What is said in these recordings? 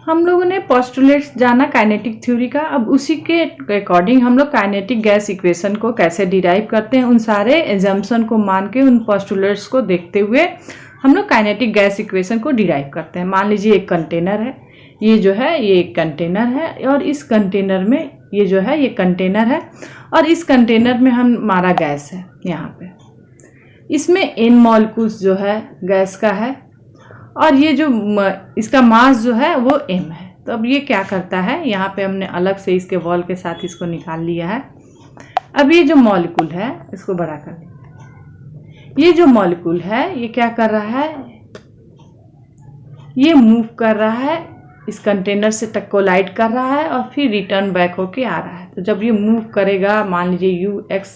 हम लोगों ने पोस्टुलेट्स जाना काइनेटिक थ्योरी का। अब उसी के अकॉर्डिंग हम लोग काइनेटिक गैस इक्वेशन को कैसे डिराइव करते हैं, उन सारे एजम्पशन को मान के, उन पोस्टुलेट्स को देखते हुए हम लोग काइनेटिक गैस इक्वेशन को डिराइव करते हैं। मान लीजिए एक कंटेनर है, ये जो है ये एक कंटेनर है, और इस कंटेनर में ये जो है ये कंटेनर है, और इस कंटेनर में हमारा गैस है यहाँ पे। इसमें n मॉलिक्यूल्स जो है गैस का है, और ये जो इसका मास जो है वो m है। तो अब ये क्या करता है, यहाँ पे हमने अलग से इसके वॉल के साथ इसको निकाल लिया है। अब ये जो मॉलिक्यूल है इसको बड़ा कर लिया। ये जो मॉलिक्यूल है ये क्या कर रहा है, ये मूव कर रहा है, इस कंटेनर से कोलाइड कर रहा है और फिर रिटर्न बैक होके आ रहा है। तो जब ये मूव करेगा मान लीजिए ux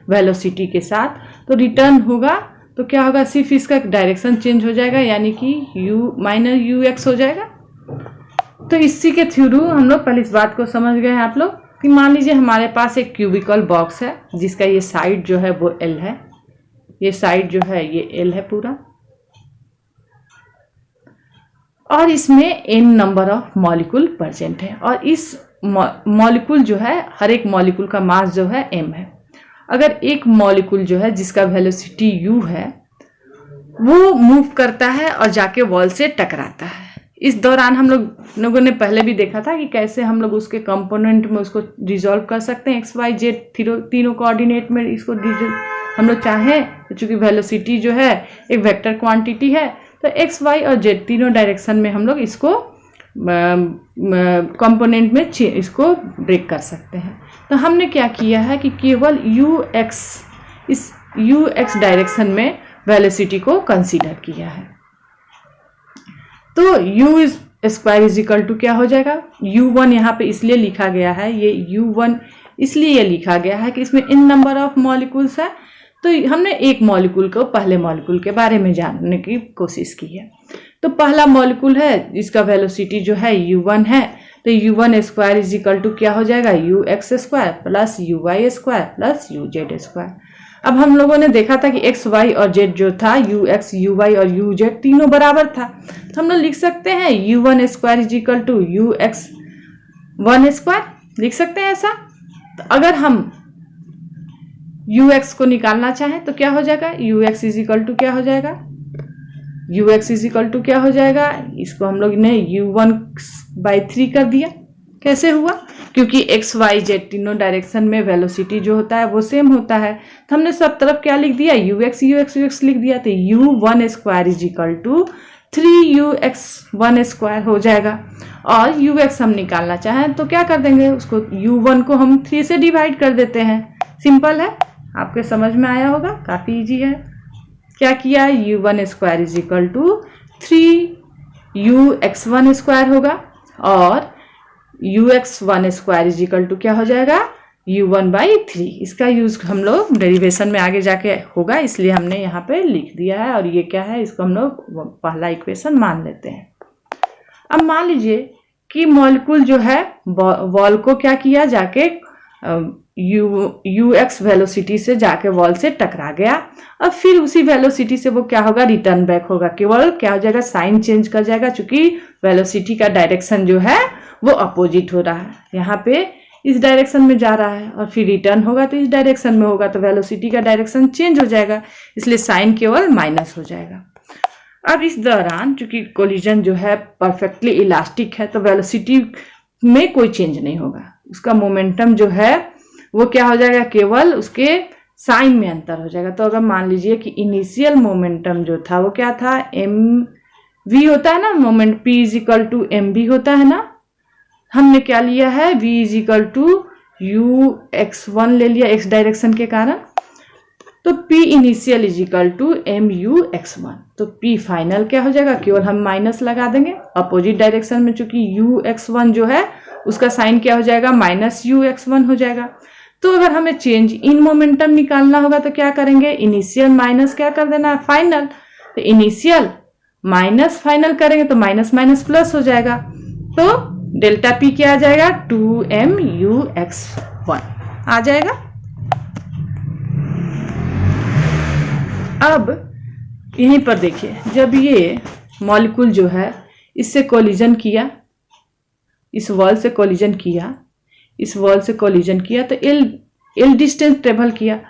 वेलोसिटी के साथ, तो रिटर्न होगा तो क्या होगा, सिर्फ इसका डायरेक्शन चेंज हो जाएगा, यानी कि u माइनस ux हो जाएगा। तो इसी के थ्रू हम लोग पहले इस बात को समझ गए हैं आप लोग कि मान लीजिए हमारे पास एक क्यूबिकल बॉक्स है जिसका ये साइड जो है वो L है, ये साइड जो है ये L है पूरा, और इसमें n number of molecule present है, और इस मॉलिक्यूल जो है हर एक मॉलिक्यूल का मास जो है m है। अगर एक मॉलिक्यूल जो है जिसका वेलोसिटी u है वो मूव करता है और जाके वॉल से टकराता है, इस दौरान हम लोगों ने पहले भी देखा था कि कैसे हम लोग उसके कंपोनेंट में उसको रिजॉल्व कर सकते हैं। XYZ तीनों कोऑर्डिनेट में इसको हम लोग चाहें, चूंकि वेलोसिटी जो है एक वेक्टर क्वांटिटी है, तो x, y और z तीनों डायरेक्शन में हम लोग इसको कंपोनेंट में इसको ब्रेक कर सकते हैं। तो हमने क्या किया है कि केवल इस ux डायरेक्शन में वेलोसिटी को कंसीडर किया है। तो u square is equal to क्या हो जाएगा, u1 यहाँ पे इसलिए लिखा गया है, ये u1 इसलिए लिखा गया है कि इसमें n नंबर ऑफ मॉलिक्यूल्स है। तो हमने एक मॉलिक्यूल को पहले मॉलिक्यूल के बारे में जानने की कोशिश की है। तो पहला मॉलिक्यूल है जिसका वेलोसिटी जो है u1 है, तो u1 square is equal to क्या हो जाएगा, ux square plus uy square plus uz square. अब हम लोगों ने देखा था कि x, y और z जो था ux, uy और uz तीनों बराबर था, तो हम लोग लिख सकते हैं u1 square is equal to ux1 square, लिख सकते हैं ऐसा। तो अगर हम ux को निकालना चाहें तो क्या हो जाएगा, ux इज इक्वल टू क्या हो जाएगा, ux इज इक्वल टू क्या हो जाएगा, इसको हम लोग ने u1/3 कर दिया। कैसे हुआ, क्योंकि x, y, z तीनों डायरेक्शन में वेलोसिटी जो होता है वो सेम होता है, तो हमने सब तरफ क्या लिख दिया, ux लिख दिया। तो u1 square is equal to 3ux1 square हो जाएगा। और ux हम निकालना चाहें तो क्या कर देंगे, उसको u1 को हम 3 से डिवाइड कर देते हैं। सिंपल है, आपके समझ में आया होगा, काफी इजी है। क्या किया, u1 square is equal to 3ux1 square होगा, और ux1 square is equal to क्या हो जाएगा, u1/3। इसका यूज हम लोग डेरिवेशन में आगे जाके होगा, इसलिए हमने यहाँ पे लिख दिया है। और ये क्या है, इसको हम लोग पहला इक्वेशन मान लेते हैं। अब मान लीजिए कि मॉलिक्यूल जो है वॉल को क्या किया, जाके ux वेलोसिटी से जाके वॉल से टकरा गया, और फिर उसी वेलोसिटी से वो क्या होगा, रिटर्न बैक होगा। केवल क्या हो जाएगा, साइन चेंज कर जाएगा, चूंकि वेलोसिटी का डायरेक्शन जो है वो अपोजिट हो रहा है, यहाँ पे इस डायरेक्शन में जा रहा है, और फिर रिटर्न होगा तो इस डायरेक्शन में होगा, तो वेलोसिटी का डायरेक्शन चेंज हो जाएगा, इसलिए साइन केवल माइनस हो जाएगा। अब इस दौरान चूंकि कोलिजन जो है परफेक्टली इलास्टिक है, तो वेलोसिटी में कोई चेंज नहीं होगा, उसका मोमेंटम जो है वो क्या हो जाएगा, केवल उसके साइन में अंतर हो जाएगा। तो अगर मान लीजिए कि इनिशियल मोमेंटम जो था वो क्या था, mv होता है ना, moment p is equal to mv होता है ना, हमने क्या लिया है, v is equal to ux1 ले लिया x डायरेक्शन के कारण, तो p initial is equal to mux1। तो p फाइनल क्या हो जाएगा, केवल हम माइनस लगा देंगे अपोजिट डायरेक्शन में, चूंकि ux1 जो है उसका साइन क्या हो जाएगा, माइनस ux1 हो जाएगा। तो अगर हमें चेंज इन मोमेंटम निकालना होगा तो क्या करेंगे, इनिशियल माइनस क्या कर देना है, फाइनल। तो इनिशियल माइनस फाइनल करेंगे तो माइनस माइनस प्लस हो जाएगा, तो डेल्टा पी क्या आ जाएगा, 2mux1 आ जाएगा। अब यहीं पर देखिए, जब ये मॉलिक्यूल जो है इससे कोलिजन किया, इस वॉल से कोलिजन किया, इस वॉल से कोलिजन किया तो एल डिस्टेंस ट्रेवल किया,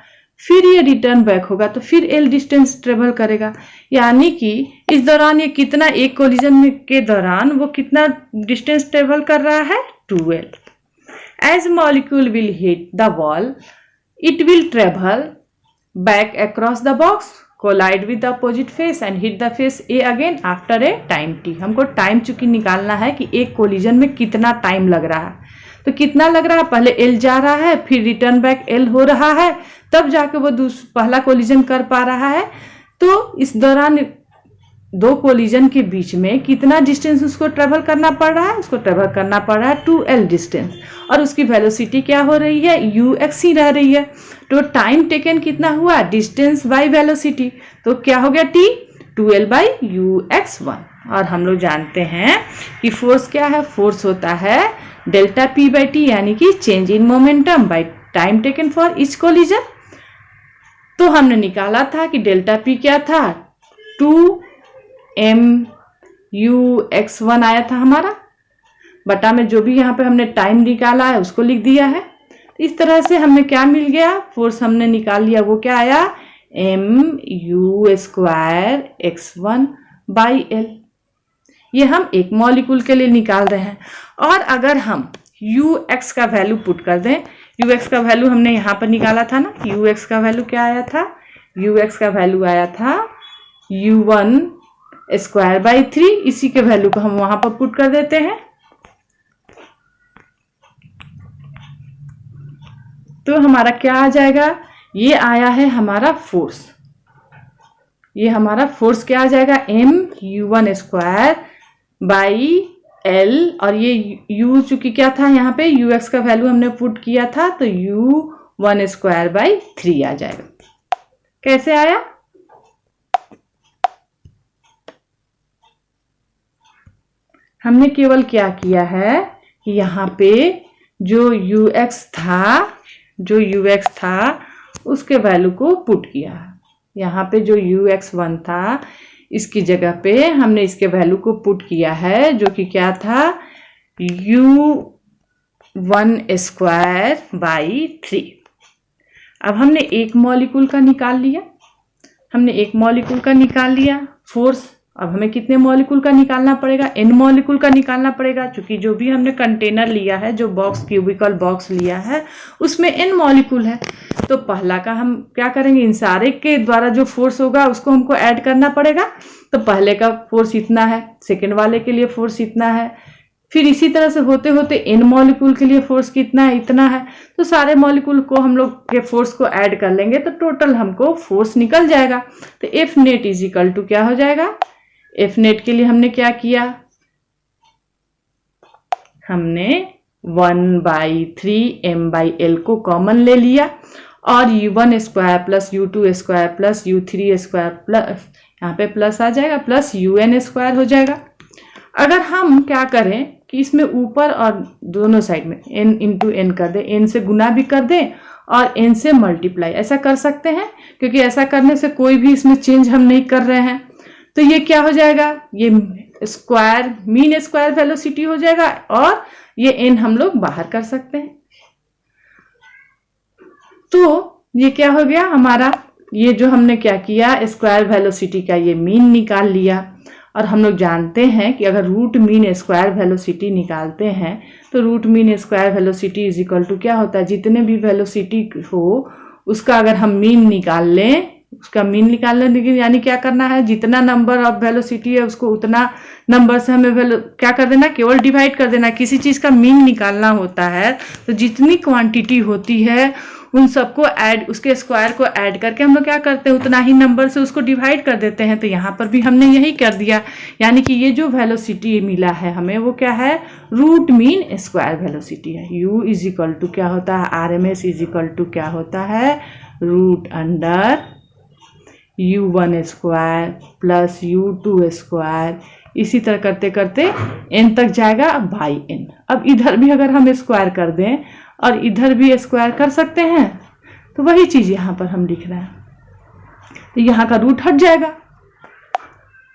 फिर ये रिटर्न बैक होगा तो फिर एल डिस्टेंस ट्रेवल करेगा। यानी कि इस दौरान ये कितना, एक कोलिजन में के दौरान वो कितना डिस्टेंस ट्रेवल कर रहा है, 2l। As molecule will hit the wall it will travel back across the box, collide with the opposite face and hit the face A again after a time t। हमको time चूंकि निकालना है कि एक collision में कितना time लग रहा है, तो कितना लग रहा है, पहले एल जा रहा है फिर रिटर्न बैक एल हो रहा है, तब जाके वो पहला कोलिजन कर पा रहा है। तो इस दौरान दो कोलिजन के बीच में कितना डिस्टेंस उसको ट्रेवल करना पड़ रहा है, उसको ट्रेवल करना पड़ रहा है 2l डिस्टेंस, और उसकी वेलोसिटी क्या हो रही है, ux ही रह रही है। तो टाइम टेकन कितना हुआ, डिस्टेंस बाय वेलोसिटी, तो क्या हो गया t, 2l बाई ux1। और हम लोग जानते हैं कि फोर्स क्या है, फोर्स होता है डेल्टा p बाई टी, यानी कि change in momentum by time taken for each collision. तो हमने निकाला था कि डेल्टा p क्या था, 2m(u)(x1) आया था हमारा, बटा में जो भी यहाँ पे हमने टाइम निकाला है उसको लिख दिया है। इस तरह से हमें क्या मिल गया, फोर्स हमने निकाल लिया, वो क्या आया, mu²(x1)/l। ये हम एक मॉलिक्यूल के लिए निकाल रहे हैं। और अगर हम ux का वैल्यू पुट कर दें, ux का वैल्यू हमने यहाँ पर निकाला था ना, ux का वैल्यू क्या आया था, ux का वैल्यू आया था u1²/3। इसी के वैल्यू को हम वहां पर पुट कर देते हैं, तो हमारा क्या आ जाएगा, ये आया है हमारा फोर्स, ये हमारा फोर्स क्या आ जाएगा, mu1²/l। और ये u चूंकि क्या था, यहाँ पे ux का वैल्यू हमने पुट किया था, तो u1²/3 आ जाएगा। कैसे आया, हमने केवल क्या किया है कि यहाँ पे जो ux था उसके वैल्यू को पुट किया। यहाँ पे जो ux1 था इसकी जगह पे हमने इसके वैल्यू को पुट किया है, जो कि क्या था, u1²/3। अब हमने एक मॉलिक्यूल का निकाल लिया, हमने एक मॉलिक्यूल का निकाल लिया फोर्स। अब हमें कितने मॉलिक्यूल का निकालना पड़ेगा, n मॉलिक्यूल का निकालना पड़ेगा, क्योंकि जो भी हमने कंटेनर लिया है, जो बॉक्स क्यूबिकल बॉक्स लिया है उसमें n मॉलिक्यूल है। तो पहला का हम क्या करेंगे, इन सारे के द्वारा जो फोर्स होगा उसको हमको ऐड करना पड़ेगा। तो पहले का फोर्स इतना है, सेकेंड वाले के लिए फोर्स इतना है, फिर इसी तरह से होते होते n मॉलिक्यूल के लिए फोर्स कितना है, इतना है। तो सारे मॉलिक्यूल को हम लोग के फोर्स को ऐड कर लेंगे तो टोटल हमको फोर्स निकल जाएगा। तो F net is equal to क्या हो जाएगा, F नेट के लिए हमने क्या किया, हमने 1/3m/l को कॉमन ले लिया, और u1² plus u2² plus u3² plus, यहाँ पे प्लस आ जाएगा, प्लस un² हो जाएगा। अगर हम क्या करें कि इसमें ऊपर और दोनों साइड में n इंटू n कर दें, n से गुना भी कर दें और n से मल्टीप्लाई, ऐसा कर सकते हैं, क्योंकि ऐसा करने से कोई भी इसमें चेंज हम नहीं कर रहे हैं। तो ये क्या हो जाएगा, ये स्क्वायर मीन स्क्वायर वेलोसिटी हो जाएगा, और ये n हम लोग बाहर कर सकते हैं। तो ये क्या हो गया हमारा, ये जो हमने क्या किया, स्क्वायर वेलोसिटी का ये मीन निकाल लिया। और हम लोग जानते हैं कि अगर रूट मीन स्क्वायर वेलोसिटी निकालते हैं तो root mean square velocity is equal to क्या होता है, जितने भी वेलोसिटी हो उसका अगर हम मीन निकाल लें, उसका मीन निकालने के यानी क्या करना है, जितना नंबर ऑफ वेलोसिटी है उसको उतना नंबर से हमें क्या कर देना, केवल डिवाइड कर देना। किसी चीज का मीन निकालना होता है तो जितनी क्वांटिटी होती है उन सबको ऐड, उसके स्क्वायर को ऐड करके हम लोग क्या करते हैं, उतना ही नंबर से उसको डिवाइड कर देते हैं। तो यहाँ पर भी हमने यही कर दिया, यानी कि ये जो वेलोसिटी मिला है हमें वो क्या है, रूट मीन स्क्वायर वेलोसिटी है। u इज इक्वल टू क्या होता है, RMS इज इक्वल टू क्या होता है, root under u1² plus u2², इसी तरह करते करते n तक जाएगा, अब बाई n। अब इधर भी अगर हम स्क्वायर कर दें और इधर भी स्क्वायर कर सकते हैं, तो वही चीज यहाँ पर हम लिख रहे हैं, तो यहाँ का रूट हट जाएगा।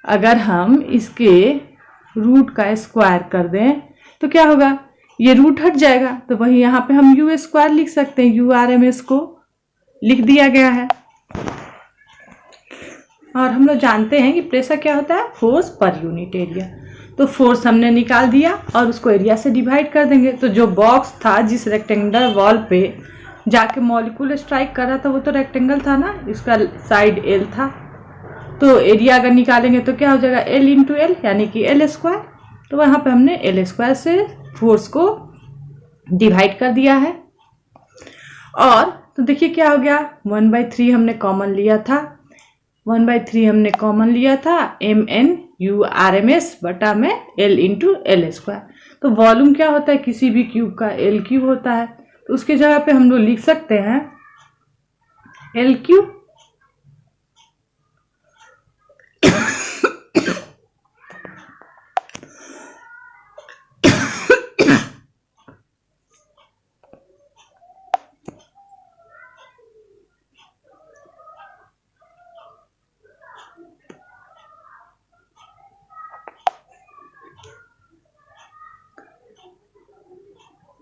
अगर हम इसके रूट का स्क्वायर कर दें, तो क्या होगा, ये रूट हट जाएगा, तो वही यहाँ पे हम यू स्क्वायर लिख सकते हैं, यू आर एम एस को लिख दिया गया है। और हम लोग जानते हैं कि प्रेशर क्या होता है, फोर्स पर यूनिट एरिया। तो फोर्स हमने निकाल दिया और उसको एरिया से डिवाइड कर देंगे। तो जो बॉक्स था जिस रेक्टेंगुलर वॉल पे जाके मॉलिक्यूल स्ट्राइक कर रहा था वो तो रेक्टेंगल था ना, इसका साइड एल था। तो एरिया अगर निकालेंगे तो क्या हो जाएगा, एल इंटू एल यानी कि एल स्क्वायर। तो वहाँ पे हमने एल स्क्वायर से फोर्स को डिवाइड कर दिया है। और तो देखिए क्या हो गया, 1/3 हमने कॉमन लिया था, 1/3 हमने कॉमन लिया था, M N U R M S बटा में एल इंटू एल स्क्वायर। तो वॉल्यूम क्या होता है किसी भी क्यूब का, एल क्यूब होता है। तो उसकी जगह पे हम लोग लिख सकते हैं एल क्यूब।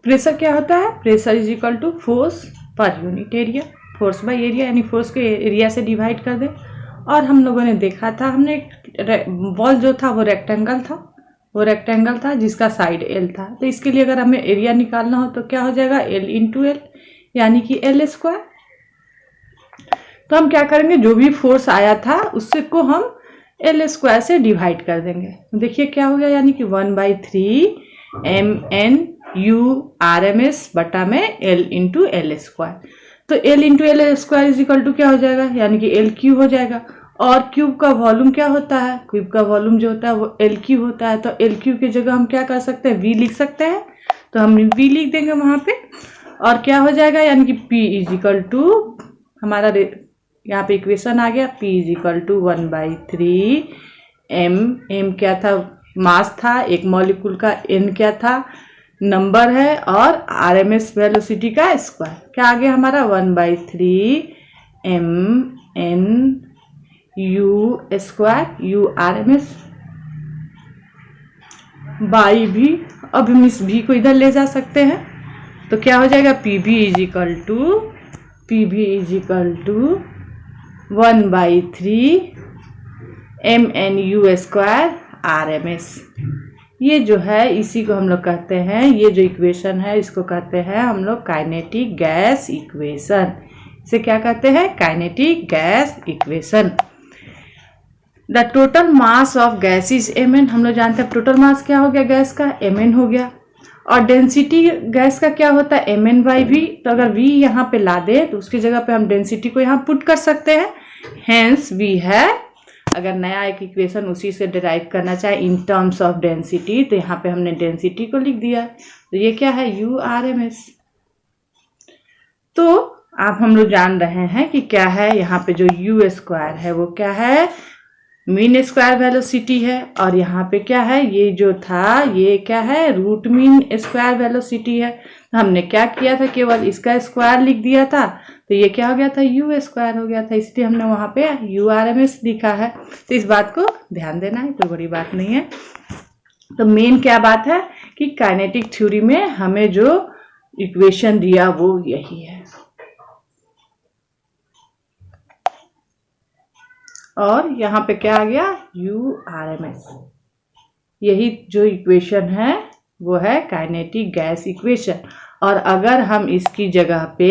प्रेशर क्या होता है, pressure is equal to force per unit area, force by area, यानी फोर्स को एरिया से डिवाइड कर दे। और हम लोगों ने देखा था, हमने बॉल जो था वो रेक्टेंगल था जिसका साइड एल था। तो इसके लिए अगर हमें एरिया निकालना हो तो क्या हो जाएगा, एल इंटू एल यानी कि एल स्क्वायर। तो हम क्या करेंगे, जो भी फोर्स आया था उससे को हम एल स्क्वायर से डिवाइड कर देंगे। देखिए क्या हो गया, यानी कि 1/3 M N U R M S बटा में एल इंटू एल स्क्वायर। तो L into L square is equal to क्या हो जाएगा, यानी कि एल क्यूब हो जाएगा। और क्यूब का वॉल्यूम क्या होता है, क्यूब का वॉल्यूम जो होता है वो एल क्यूब होता है। तो एल क्यूब की जगह हम क्या कर सकते हैं, वी लिख सकते हैं। तो हम वी लिख देंगे वहां पे, और क्या हो जाएगा, यानी कि P इज इक्वल टू, हमारा यहाँ पे इक्वेशन आ गया, P is equal to 1/3 M क्या था, मास था एक मॉलिक्यूल का, n क्या था, नंबर है, और आरएमएस वेलोसिटी का स्क्वायर। क्या आ गया हमारा, 1/3 M N U square you R M S by भी। अब हम इस भी को इधर ले जा सकते हैं, तो क्या हो जाएगा, पी भी is equal to 1/3 M N U square R M S. ये जो है इसी को हम लोग कहते हैं, ये जो इक्वेशन है इसको कहते हैं हम लोग काइनेटिक गैस इक्वेशन। इसे क्या कहते हैं, kinetic gas equation. The total mass of gas is mn। हम लोग जानते हैं टोटल मास क्या हो गया गैस का, mn हो गया। और डेंसिटी गैस का क्या होता है, mn/v। तो अगर v यहाँ पे ला दे तो उसकी जगह पे हम डेंसिटी को यहाँ पुट कर सकते हैं, हेंस v है। अगर नया एक इक्वेशन उसी से डिराइव करना चाहे इन टर्म्स ऑफ डेंसिटी, तो यहाँ पे हमने डेंसिटी को लिख दिया। तो ये क्या है, यू आर एम एस। तो आप हम लोग जान रहे हैं कि क्या है, यहाँ पे जो यू स्क्वायर है वो क्या है, मीन स्क्वायर वेलोसिटी है। और यहाँ पे क्या है, ये जो था ये क्या है, रूट मीन स्क्वायर वेलोसिटी है। तो हमने क्या किया था, केवल इसका स्क्वायर लिख दिया था, तो ये क्या हो गया था, यू स्क्वायर हो गया था, इसलिए हमने वहाँ पे यू आर एम एस लिखा है। तो इस बात को ध्यान देना है, कोई बड़ी बात नहीं है। तो मेन क्या बात है कि काइनेटिक थ्योरी में हमें जो इक्वेशन दिया वो यही है। और यहाँ पे क्या आ गया, यू आर एम एस। यही जो इक्वेशन है वो है काइनेटिक गैस इक्वेशन। और अगर हम इसकी जगह पे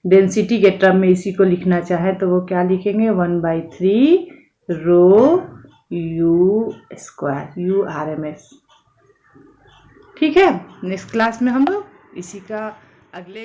डेंसिटी के टर्म में इसी को लिखना चाहें तो वो क्या लिखेंगे, 1/3 rho u square you R M S. ठीक है, नेक्स्ट क्लास में हम लोग इसी का अगले